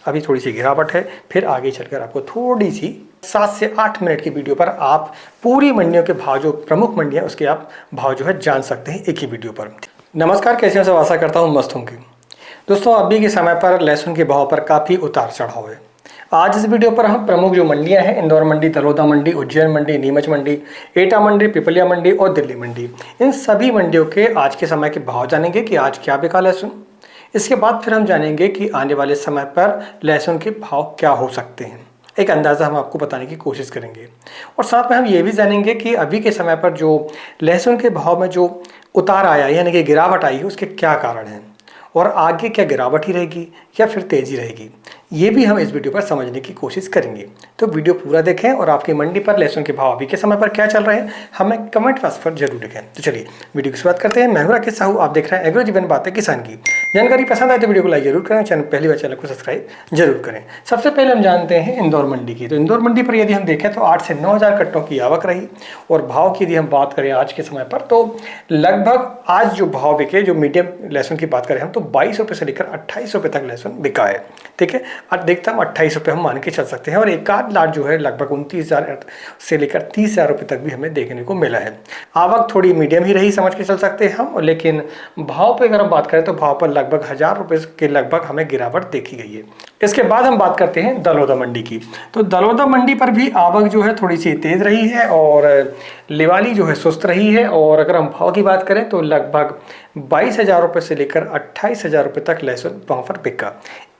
अभी थोड़ी सी गिरावट है, फिर आगे चलकर आपको थोड़ी सी 7 से 8 मिनट की वीडियो पर आप पूरी मंडियों के भाव, जो प्रमुख मंडियाँ उसके आप भाव जो है जान सकते हैं एक ही वीडियो पर। नमस्कार, कैसे हो सब? आशा करता हूँ मस्त होंगे। दोस्तों, अभी के समय पर लहसुन के भाव पर काफ़ी उतार चढ़ाव है। आज इस वीडियो पर हम प्रमुख जो मंडियां हैं, इंदौर मंडी, तलोदा मंडी, उज्जैन मंडी, नीमच मंडी, एटा मंडी, पिपलिया मंडी और दिल्ली मंडी, इन सभी मंडियों के आज के समय के भाव जानेंगे कि आज क्या बिका लहसुन। इसके बाद फिर हम जानेंगे कि आने वाले समय पर लहसुन के भाव क्या हो सकते हैं। एक अंदाज़ा हम आपको बताने की कोशिश करेंगे और साथ में हम ये भी जानेंगे कि अभी के समय पर जो लहसुन के भाव में जो उतार आया यानी कि गिरावट आई है, उसके क्या कारण हैं और आगे क्या गिरावट ही रहेगी या फिर तेज़ी रहेगी, ये भी हम इस वीडियो पर समझने की कोशिश करेंगे। तो वीडियो पूरा देखें और आपकी मंडी पर लहसुन के भाव अभी के समय पर क्या चल रहे हैं हमें कमेंट बॉक्स पर जरूर लिखें। तो चलिए वीडियो की शुरुआत करते हैं। मैं हूं राकेश साहू, आप देख रहे हैं एग्रो जीवन बातें किसान की। जानकारी पसंद आए तो वीडियो को लाइक जरूर करें, चैनल पहली बार चैनल को सब्सक्राइब जरूर करें। सबसे पहले हम जानते हैं इंदौर मंडी की। तो इंदौर मंडी पर यदि हम देखें तो 8 से 9 हज़ार कट्टों की आवक रही और भाव की यदि हम बात करें आज के समय पर तो लगभग आज जो भाव बिके, जो मीडियम लहसुन की बात करें हम, तो 22 रुपये से लेकर 28 रुपये तक लहसुन बिका है। ठीक है, आज देखता हूँ 28 रुपये हम मान के चल सकते हैं और एक आध लाट जो है लगभग 29,000 से लेकर 30,000 रुपये तक भी हमें देखने को मिला है। आवक थोड़ी मीडियम ही रही, समझ के चल सकते हैं हम, लेकिन भाव पे अगर हम बात करें तो भाव पर लगभग 1,000 रुपये के लगभग हमें गिरावट देखी गई है। इसके बाद हम बात करते हैं दलोदा मंडी की। तो दलोदा मंडी पर भी आवक जो है थोड़ी सी तेज रही है और लिवाली जो है सुस्त रही है और अगर हम भाव की बात करें तो लगभग 22,000 रुपये से लेकर 28,000 रुपये तक लहसुन वहाँ पर बिका।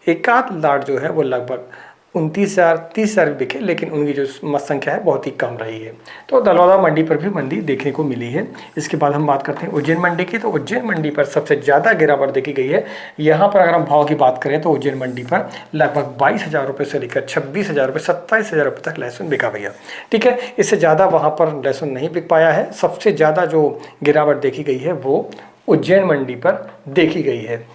एक आध लाट जो है वो लगभग 29,000 30,000 बिके, लेकिन उनकी जो मत संख्या है बहुत ही कम रही है। तो दलौदा मंडी पर भी मंदी देखने को मिली है। इसके बाद हम बात करते हैं उज्जैन मंडी की। तो उज्जैन मंडी पर सबसे ज़्यादा गिरावट देखी गई है। यहाँ पर अगर हम भाव की बात करें तो उज्जैन मंडी पर लगभग 22,000 रुपये से लेकर 26,000 रुपये 27,000 रुपये तक लहसुन बिका भैया। ठीक है, इससे ज़्यादा वहाँ पर लहसुन नहीं बिक पाया है। सबसे ज़्यादा जो गिरावट देखी गई है वो उज्जैन मंडी पर देखी गई है।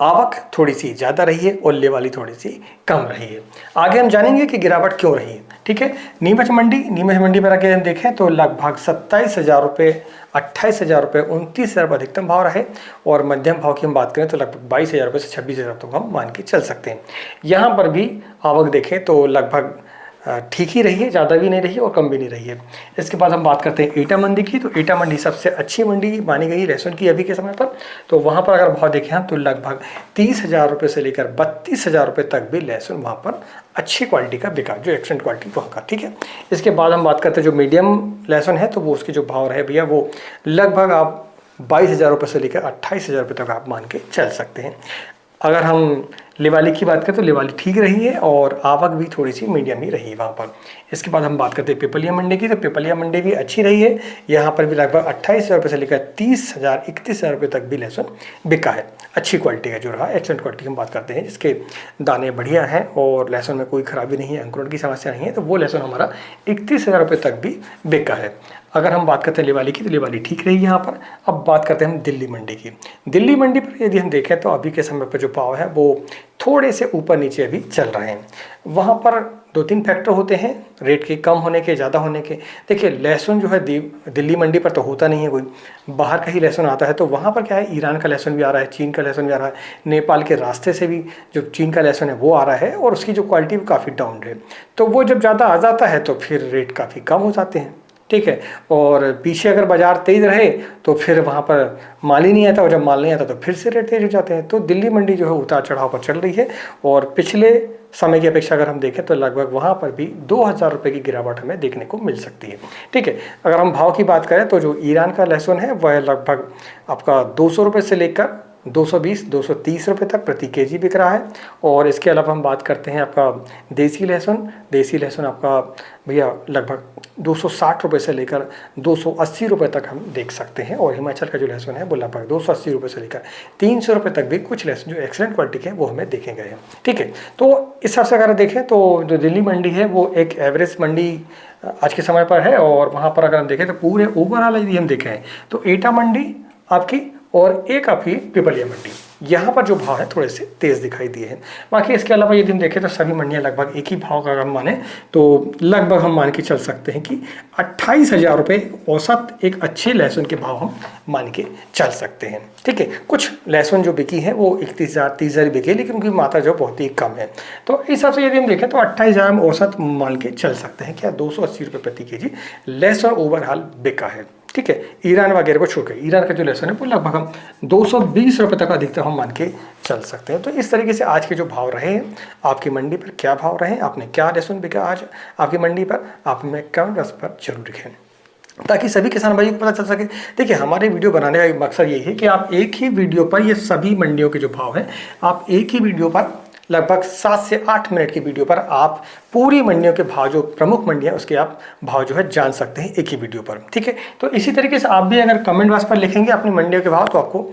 आवक थोड़ी सी ज़्यादा रही है और लेवाली थोड़ी सी कम रही है। आगे हम जानेंगे कि गिरावट क्यों रही है। ठीक है, नीमच मंडी पर आगे हम देखें तो लगभग 27,000 रुपये, 28,000 रुपये, 29,000 रुपये अधिकतम भाव रहे और मध्यम भाव की हम बात करें तो लगभग 22,000 रुपये से 26,000 तक हम मान के चल सकते हैं। यहाँ पर भी आवक देखें तो लगभग ठीक ही रही है, ज़्यादा भी नहीं रही और कम भी नहीं रही है। इसके बाद हम बात करते हैं एटा मंडी की। तो एटा मंडी सबसे अच्छी मंडी मानी गई लहसुन की अभी के समय पर। तो वहाँ पर अगर भाव देखें हम तो लगभग 30,000 रुपये से लेकर 32,000 रुपये तक भी लहसुन वहाँ पर अच्छी क्वालिटी का बिका, जो एक्सेलेंट क्वालिटी वहाँ का। ठीक है, इसके बाद हम बात करते हैं जो मीडियम लहसुन है तो वो उसके जो भाव रहे भैया वो लगभग आप 22,000 रुपये से लेकर 28,000 रुपये तक आप मान के चल सकते हैं। अगर हम लिवाली की बात करें तो लिवाली ठीक रही है और आवक भी थोड़ी सी मीडियम ही रही वहाँ पर। इसके बाद हम बात करते हैं पिपलिया मंडी की। तो पिपलिया मंडी भी अच्छी रही है। यहाँ पर भी लगभग 28,000 रुपये से लेकर 30,000 31,000 रुपये तक भी लहसुन बिका है। अच्छी क्वालिटी का जो रहा, एक्सेलेंट क्वालिटी की हम बात करते हैं, जिसके दाने बढ़िया हैं और लहसुन में कोई खराबी नहीं है, अंकुरण की समस्या नहीं है, तो वो लहसुन हमारा 31,000 रुपये तक भी बिका है। अगर हम बात करते हैं लिवाली की तो लिवाली ठीक रही यहाँ पर। अब बात करते हैं हम दिल्ली मंडी की। दिल्ली मंडी पर यदि हम देखें तो अभी के समय पर जो भाव है वो थोड़े से ऊपर नीचे अभी चल रहे हैं। वहाँ पर 2-3 फैक्टर होते हैं रेट के कम होने के, ज़्यादा होने के। देखिए, लहसुन जो है दिल्ली मंडी पर तो होता नहीं है कोई, बाहर का ही लहसुन आता है। तो वहाँ पर क्या है, ईरान का लहसुन भी आ रहा है, चीन का लहसुन भी आ रहा है, नेपाल के रास्ते से भी जो चीन का लहसुन है वो आ रहा है और उसकी जो क्वालिटी भी काफ़ी डाउन है। तो वो जब ज़्यादा आ जाता है तो फिर रेट काफ़ी कम हो जाते हैं। ठीक है, और पीछे अगर बाजार तेज रहे तो फिर वहाँ पर माल ही नहीं आता और जब माल नहीं आता तो फिर से रेट तेज हो जाते हैं। तो दिल्ली मंडी जो है उतार चढ़ाव पर चल रही है और पिछले समय की अपेक्षा अगर हम देखें तो लगभग वहाँ पर भी 2,000 रुपये की गिरावट हमें देखने को मिल सकती है। ठीक है, अगर हम भाव की बात करें तो जो ईरान का लहसुन है वह लगभग आपका 200 रुपये से लेकर 220-230 रुपये तक प्रति केजी बिक रहा है। और इसके अलावा हम बात करते हैं आपका देसी लहसुन आपका भैया लगभग 260 रुपये से लेकर 280 रुपये तक हम देख सकते हैं। और हिमाचल का जो लहसुन है वो लगभग 280 रुपये से लेकर 300 रुपये तक भी कुछ लहसुन जो एक्सेलेंट क्वालिटी के हैं वो हमें देखे गए हैं। ठीक है, तो इस हिसाब से अगर देखें तो जो दिल्ली मंडी है वो एक एवरेज मंडी आज के समय पर है और वहाँ पर अगर हम देखें तो पूरे ओवरऑल यदि हम देखें तो एटा मंडी आपकी और एक आपकी पिपलिया मंडी, यहाँ पर जो भाव है थोड़े से तेज़ दिखाई दिए हैं। बाकी इसके अलावा यदि हम देखें तो सभी मंडियाँ लगभग एक ही भाव का अगर हम माने तो लगभग हम मान के चल सकते हैं कि 28,000 रुपये औसत एक अच्छे लहसुन के भाव हम मान के चल सकते हैं। ठीक है, कुछ लहसुन जो बिकी है वो 31,000 30,000 बिकी, लेकिन उनकी मात्रा जो बहुत ही कम है। तो इस हिसाब से यदि हम देखें तो 28,000 हम औसत मान के चल सकते हैं। क्या 280 रुपये प्रति केजी लहसुन ओवरऑल बिका है। ठीक है, ईरान वगैरह को छोड़ के ईरान का जो लहसुन है वो लगभग हम 220 रुपये तक अधिकतर हम मान के चल सकते हैं। तो इस तरीके से आज के जो भाव रहे हैं, आपकी मंडी पर क्या भाव रहे, आपने क्या लहसुन बिका आज आपकी मंडी पर, आप हमें कमेंट बॉक्स पर जरूर लिखें ताकि सभी किसान भाइयों को पता चल सके। देखिए, हमारे वीडियो बनाने का मकसद यही है कि आप एक ही वीडियो पर ये सभी मंडियों के जो भाव हैं, आप एक ही वीडियो पर लगभग 7 से 8 मिनट की वीडियो पर आप पूरी मंडियों के भाव, जो प्रमुख मंडियां उसके आप भाव जो है जान सकते हैं एक ही वीडियो पर। ठीक है, तो इसी तरीके से आप भी अगर कमेंट बॉक्स पर लिखेंगे अपनी मंडियों के भाव तो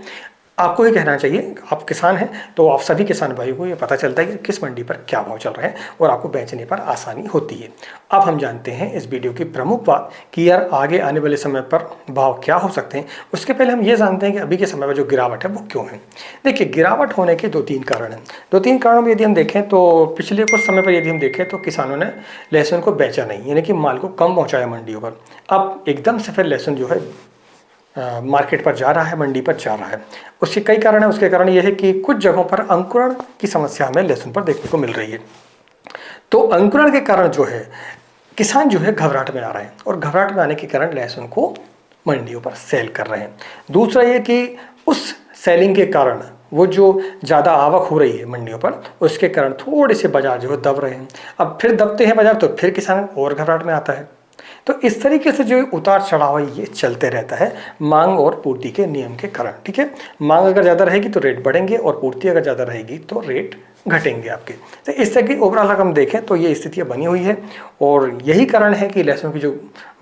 आपको ही कहना चाहिए। आप किसान हैं तो आप सभी किसान भाइयों को ये पता चलता है कि किस मंडी पर क्या भाव चल रहे हैं और आपको बेचने पर आसानी होती है। अब हम जानते हैं इस वीडियो की प्रमुख बात कि यार आगे आने वाले समय पर भाव क्या हो सकते हैं। उसके पहले हम ये जानते हैं कि अभी के समय में जो गिरावट है वो क्यों है। देखिए, गिरावट होने के 2-3 कारण हैं। 2-3 कारणों में यदि हम देखें तो पिछले कुछ समय पर यदि हम देखें तो किसानों ने लहसुन को बेचा नहीं, यानी कि माल को कम पहुँचाया मंडियों पर। अब एकदम से फिर लहसुन जो है मार्केट पर जा रहा है, मंडी पर जा रहा है। उसके कई कारण हैं। उसके कारण ये है कि कुछ जगहों पर अंकुरण की समस्या हमें लहसुन पर देखने को मिल रही है। तो अंकुरण के कारण जो है किसान जो है घबराहट में आ रहे हैं और घबराहट में आने के कारण लहसुन को मंडियों पर सेल कर रहे हैं। दूसरा ये कि उस सेलिंग के कारण वो जो ज़्यादा आवक हो रही है मंडियों पर, उसके कारण थोड़े से बाजार जो है दब रहे हैं। अब फिर दबते हैं बाजार तो फिर किसान और घबराहट में आता है। तो इस तरीके से जो उतार चढ़ाव है ये चलते रहता है मांग और पूर्ति के नियम के कारण। ठीक है, मांग अगर ज़्यादा रहेगी तो रेट बढ़ेंगे और पूर्ति अगर ज़्यादा रहेगी तो रेट घटेंगे आपके। तो इस तरह की ओवरऑल अगर हम देखें तो ये स्थितियाँ बनी हुई है और यही कारण है कि लहसुन की जो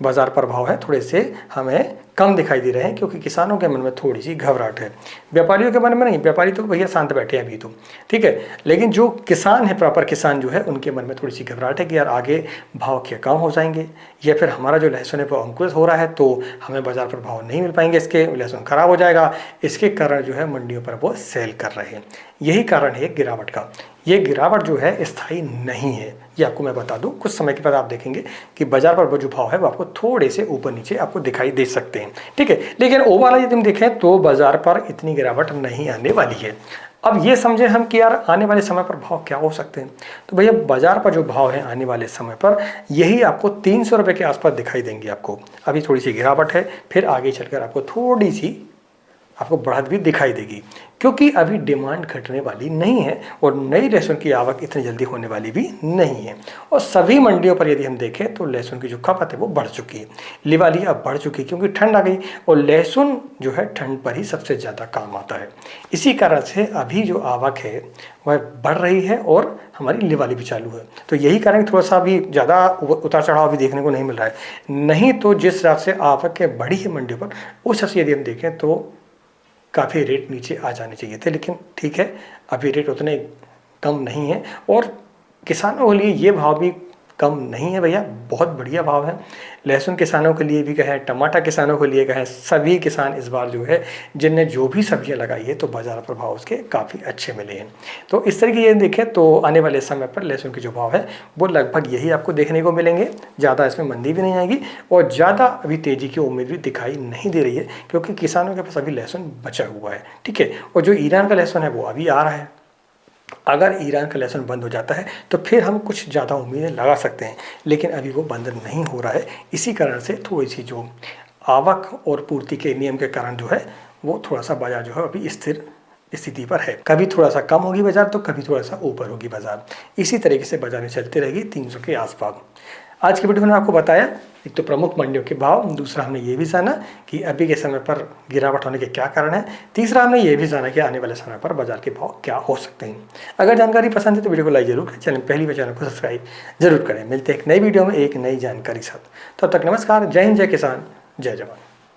बाज़ार प्रभाव है थोड़े से हमें कम दिखाई दे रहे हैं, क्योंकि किसानों के मन में थोड़ी सी घबराहट है। व्यापारियों के मन में नहीं, व्यापारी तो भैया शांत बैठे हैं अभी तो। ठीक है, लेकिन जो किसान है, प्रॉपर किसान जो है, उनके मन में थोड़ी सी घबराहट है कि यार आगे भाव क्या कम हो जाएंगे या फिर हमारा जो लहसुन है वो अंकुरित हो रहा है तो हमें बाजार पर भाव नहीं मिल पाएंगे, इसके लहसुन खराब हो जाएगा। इसके कारण जो है मंडियों पर वो सेल कर रहे हैं। यही कारण है गिरावट का। ये गिरावट जो है स्थायी नहीं है, ये आपको मैं बता दूं। कुछ समय के बाद आप देखेंगे कि बाजार पर वो जो भाव है वो आपको थोड़े से ऊपर नीचे आपको दिखाई दे सकते हैं। ठीक है, लेकिन ओवरऑल यदि हम देखें तो बाजार पर इतनी गिरावट नहीं आने वाली है। अब ये समझे हम कि यार आने वाले समय पर भाव क्या हो सकते हैं। तो भैया बाजार पर जो भाव है आने वाले समय पर यही आपको 300 रुपये के आसपास दिखाई देंगे। आपको अभी थोड़ी सी गिरावट है, फिर आगे चलकर आपको थोड़ी सी आपको बढ़त भी दिखाई देगी, क्योंकि अभी डिमांड घटने वाली नहीं है और नई लहसुन की आवक इतनी जल्दी होने वाली भी नहीं है। और सभी मंडियों पर यदि हम देखें तो लहसुन की जो खपत है वो बढ़ चुकी है। लिवाली अब बढ़ चुकी है क्योंकि ठंड आ गई और लहसुन जो है ठंड पर ही सबसे ज़्यादा काम आता है। इसी कारण से अभी जो आवक है वह बढ़ रही है और हमारी लिवाली भी चालू है। तो यही कारण थोड़ा सा अभी ज़्यादा उतार चढ़ाव भी देखने को नहीं मिल रहा है। नहीं तो जिस हिसाब से आवक बढ़ी है मंडियों पर, उस हिसाब से यदि हम देखें तो काफ़ी रेट नीचे आ जाने चाहिए थे। लेकिन ठीक है, अभी रेट उतने कम नहीं है और किसानों के लिए ये भाव भी कम नहीं है भैया, बहुत बढ़िया भाव है। लहसुन किसानों के लिए भी कहें, टमाटर किसानों के लिए कहें, सभी किसान इस बार जो है जिनने जो भी सब्जियां लगाई है तो बाजार पर भाव उसके काफ़ी अच्छे मिले हैं। तो इस तरीके ये देखें तो आने वाले समय पर लहसुन के जो भाव है वो लगभग यही आपको देखने को मिलेंगे। ज़्यादा इसमें मंदी भी नहीं आएगी और ज़्यादा अभी तेज़ी की उम्मीद भी दिखाई नहीं दे रही है, क्योंकि किसानों के पास अभी लहसुन बचा हुआ है। ठीक है, और जो ईरान का लहसुन है वो अभी आ रहा है। अगर ईरान का लहसुन बंद हो जाता है तो फिर हम कुछ ज़्यादा उम्मीदें लगा सकते हैं, लेकिन अभी वो बंद नहीं हो रहा है। इसी कारण से थोड़ी सी जो आवक और पूर्ति के नियम के कारण जो है वो थोड़ा सा बाजार जो है अभी स्थिर स्थिति पर है। कभी थोड़ा सा कम होगी बाजार तो कभी थोड़ा सा ऊपर होगी बाजार। इसी तरीके से बाजार में चलती रहेगी 300 के आसपास। आज की वीडियो में आपको बताया एक तो प्रमुख मंडियों के भाव, दूसरा हमने ये भी जाना कि अभी के समय पर गिरावट होने के क्या कारण है, तीसरा हमने ये भी जाना कि आने वाले समय पर बाजार के भाव क्या हो सकते हैं। अगर जानकारी पसंद है तो वीडियो को लाइक जरूर करें, चैनल पहली बार चैनल को सब्सक्राइब जरूर करें। मिलते हैं एक नई वीडियो में एक नई जानकारी साथ। तब तक नमस्कार, जय हिंद, जय किसान, जय जवान।